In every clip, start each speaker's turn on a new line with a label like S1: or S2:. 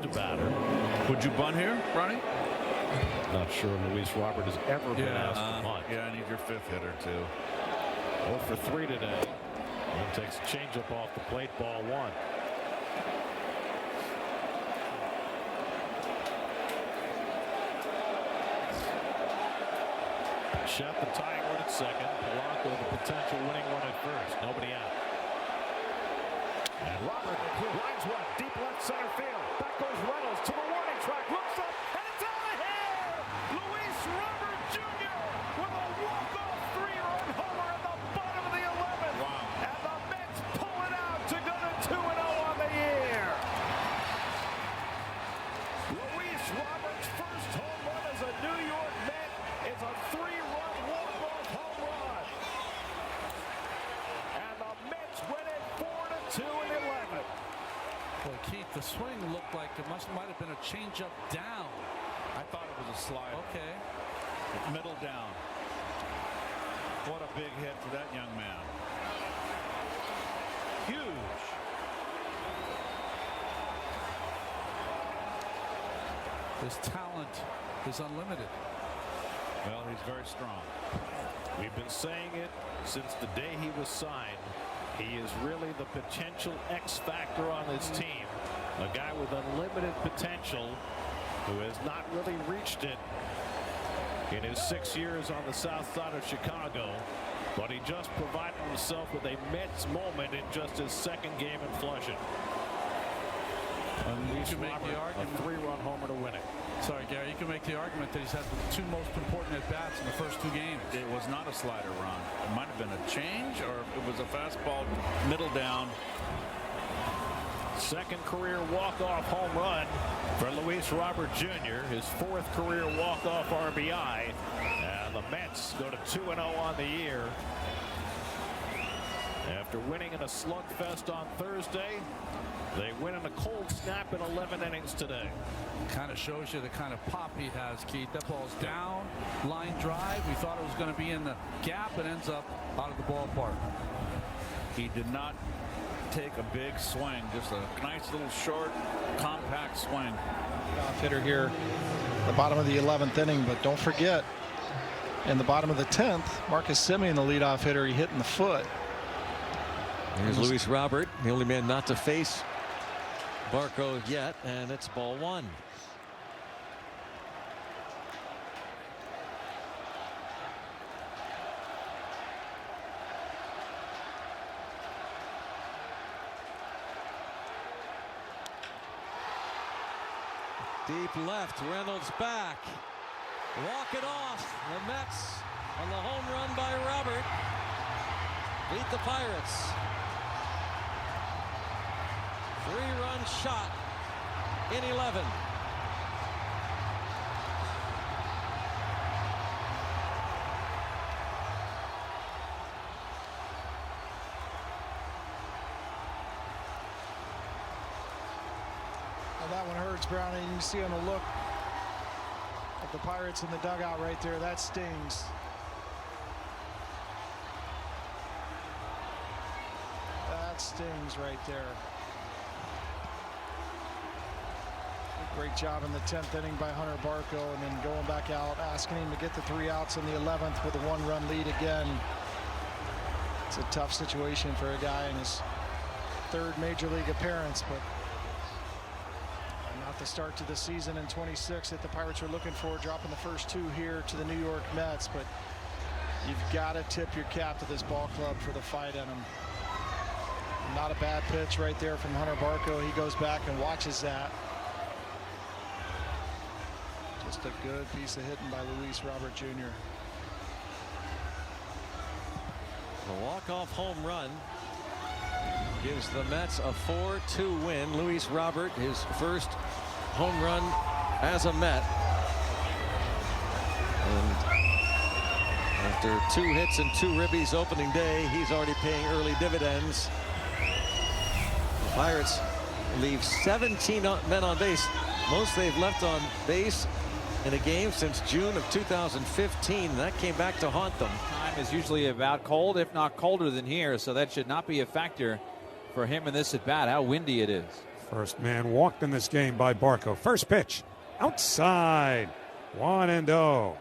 S1: to batter.
S2: Would you bunt here, Ronnie?
S1: Not sure Luis Robert has ever been asked to bunt.
S2: Yeah, I need your fifth hitter too.
S1: 0 for 3 today. And takes a changeup off the plate, ball 1. Shot the tying run at second. Polanco the potential winning run at first. Nobody out. And Robert lines one deep left center field. Back goes Reynolds to the warning track. Looks up and it's out of here. Luis Robert Jr. with a walk-off 3-run homer in the bottom of the 11th.
S2: Wow.
S1: And the Mets pull it out to go to 2-0 on the year. Luis Robert's first home run as a New York Met is a 3-run walk-off home run. And the Mets win it 4-2 in the 11th.
S3: Well, Keith, the swing looked like it might have been a changeup down.
S2: I thought it was a slide.
S3: Okay.
S2: Middle down. What a big hit for that young man. Huge.
S3: His talent is unlimited.
S2: Well, he's very strong.
S1: We've been saying it since the day he was signed. He is really the potential X factor on this team. A guy with unlimited potential who has not really reached it in his 6 years on the south side of Chicago. But he just provided himself with a Mets moment in just his second game in Flushing.
S3: You can make the argument.
S1: A 3-run homer to win it.
S3: Sorry, Gary. You can make the argument that he's had the 2 most important at-bats in the first 2 games.
S2: It was not a slider, Ron. It might have been a change, or it was a fastball middle down.
S1: Second career walk-off home run for Luis Robert Jr. His 4th career walk-off RBI. And the Mets go to 2-0 on the year. After winning in a slugfest on Thursday, they win in a cold snap in 11 innings today.
S3: Kind of shows you the kind of pop he has, Keith. That ball's down, line drive. We thought it was going to be in the gap. It ends up out of the ballpark.
S2: He did not take a big swing, just a nice little short, compact swing.
S4: Hitter here, the bottom of the 11th inning, but don't forget, in the bottom of the 10th, Marcus Semien, the leadoff hitter, he hit in the foot.
S5: Here's Luis Robert, the only man not to face Barco yet, and it's ball 1. Deep left, Reynolds back. Walk it off. The Mets on the home run by Robert beat the Pirates. 3-run shot in 11.
S4: Well, that one hurts, Brownie. You can see on the look of the Pirates in the dugout right there. That stings. That stings right there. Great job in the 10th inning by Hunter Barco, and then going back out, asking him to get the 3 outs in the 11th with a 1-run lead again. It's a tough situation for a guy in his 3rd major league appearance, but not the start to the season in 26 that the Pirates are looking for, dropping the first 2 here to the New York Mets. But you've got to tip your cap to this ball club for the fight in them. Not a bad pitch right there from Hunter Barco. He goes back and watches that. Just a good piece of hitting by Luis Robert Jr.
S5: The walk-off home run gives the Mets a 4-2 win. Luis Robert, his first home run as a Met. And after 2 hits and 2 ribbies opening day, he's already paying early dividends. The Pirates leave 17 men on base. Most they've left on base in a game since June of 2015. That came back to haunt them.
S6: Time is usually about cold, if not colder than here, so that should not be a factor for him in this at bat. How windy it is.
S7: First man walked in this game by Barco. First pitch, outside, 1-0.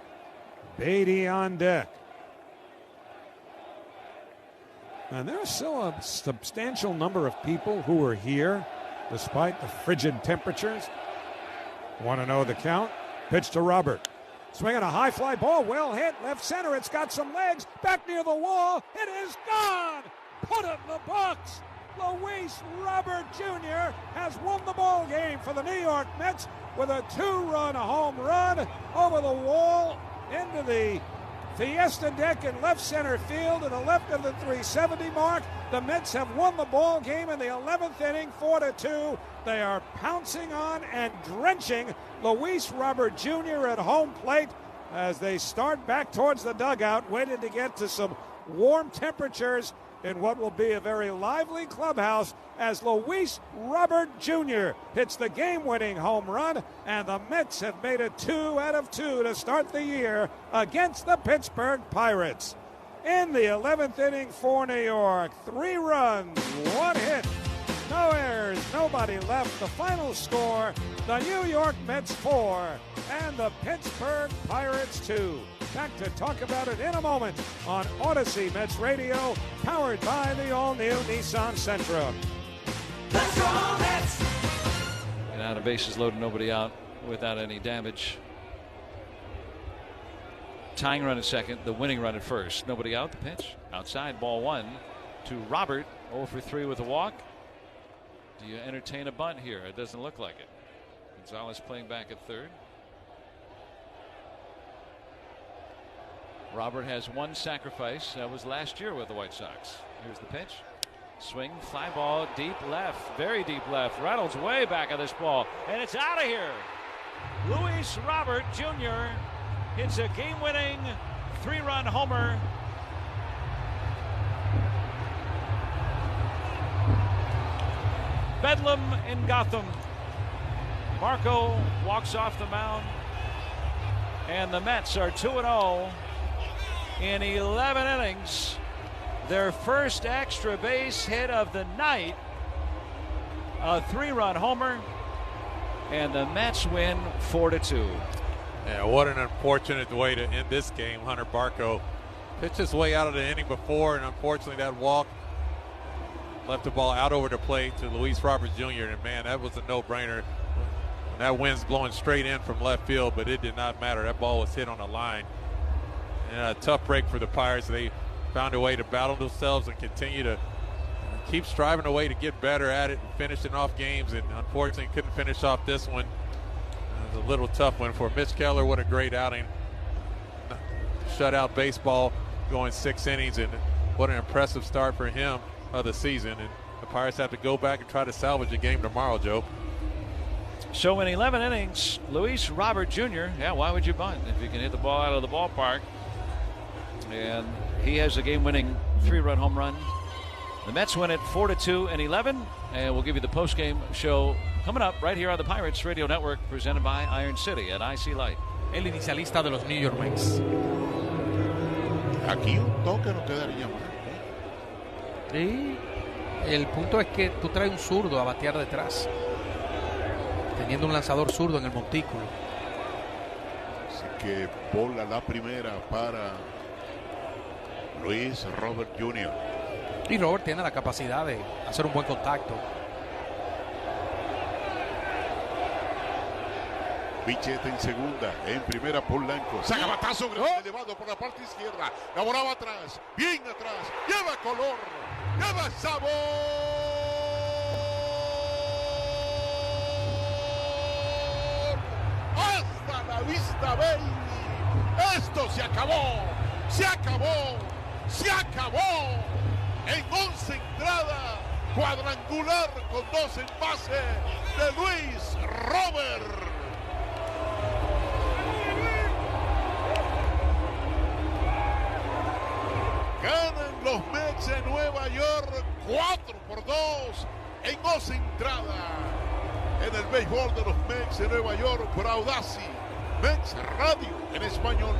S7: Beatty on deck. And there's still a substantial number of people who are here despite the frigid temperatures. 1-0 the count. Pitch to Robert. Swinging a high fly ball, well hit, left center. It's got some legs, back near the wall. It is gone. Put it in the box. Luis Robert Jr. has won the ball game for the New York Mets with a 2-run home run over the wall into the Fiesta deck in left center field to the left of the 370 mark. The Mets have won the ball game in the 11th inning, 4-2. They are pouncing on and drenching Luis Robert Jr. at home plate as they start back towards the dugout, waiting to get to some warm temperatures in what will be a very lively clubhouse as Luis Robert Jr. hits the game-winning home run, and the Mets have made it 2 out of 2 to start the year against the Pittsburgh Pirates. In the 11th inning for New York, 3 runs, 1 hit, no errors, nobody left. The final score, the New York Mets 4 and the Pittsburgh Pirates 2. Back to talk about it in a moment on Odyssey Mets Radio, powered by the all-new Nissan Sentra.
S8: Let's go Mets!
S9: And out of bases loaded, nobody out without any damage. Tying run at second, the winning run at first. Nobody out. The pitch outside, ball 1 to Robert. 0 for 3 with a walk. Do you entertain a bunt here? It doesn't look like it. Gonzalez playing back at third. Robert has 1 sacrifice. That was last year with the White Sox. Here's the pitch. Swing, fly ball, deep left, very deep left. Reynolds way back of this ball, and it's out of here. Luis Robert Jr. hits a game-winning 3-run homer. Bedlam in Gotham. Marco walks off the mound, and the Mets are 2-0 in 11 innings. Their first extra base hit of the night, a 3-run homer, and the Mets win 4-2.
S10: Yeah, what an unfortunate way to end this game. Hunter Barco pitched his way out of the inning before, and unfortunately that walk left the ball out over the plate to Luis Robert Jr. And man, that was a no-brainer. That wind's blowing straight in from left field, but it did not matter. That ball was hit on the line. And a tough break for the Pirates. They found a way to battle themselves and continue to keep striving a way to get better at it and finishing off games, and unfortunately couldn't finish off this one. It was a little tough one for Mitch Keller. What a great outing. Shutout baseball going 6 innings, and what an impressive start for him of the season. And the Pirates have to go back and try to salvage the game tomorrow, Joe.
S9: So in 11 innings, Luis Robert Jr., yeah, why would you bunt if you can hit the ball out of the ballpark? And he has a game-winning 3-run home run. The Mets win it 4-2 in 11, and we'll give you the post-game show coming up right here on the Pirates Radio Network, presented by Iron City at IC Light.
S11: El inicialista de los New York Mets.
S12: Aquí un toque no quedaría mal.
S11: Y el punto es que tú traes un zurdo a batear detrás, teniendo un lanzador zurdo en el montículo.
S12: Así que bola la primera para Luis Robert Jr.
S11: Y Robert tiene la capacidad de hacer un buen contacto.
S12: Bichete en segunda, en primera Polanco. Saca batazo elevado por la parte izquierda. La bola va atrás, bien atrás. Lleva color, lleva sabor. Hasta la vista, baby. Esto se acabó, se acabó, se acabó. En 11 entradas, cuadrangular con 2 envases de Luis Robert. Ganan los Mets de Nueva York 4-2 en 11 entradas. En el béisbol de los Mets de Nueva York por Audacy Mets Radio en español.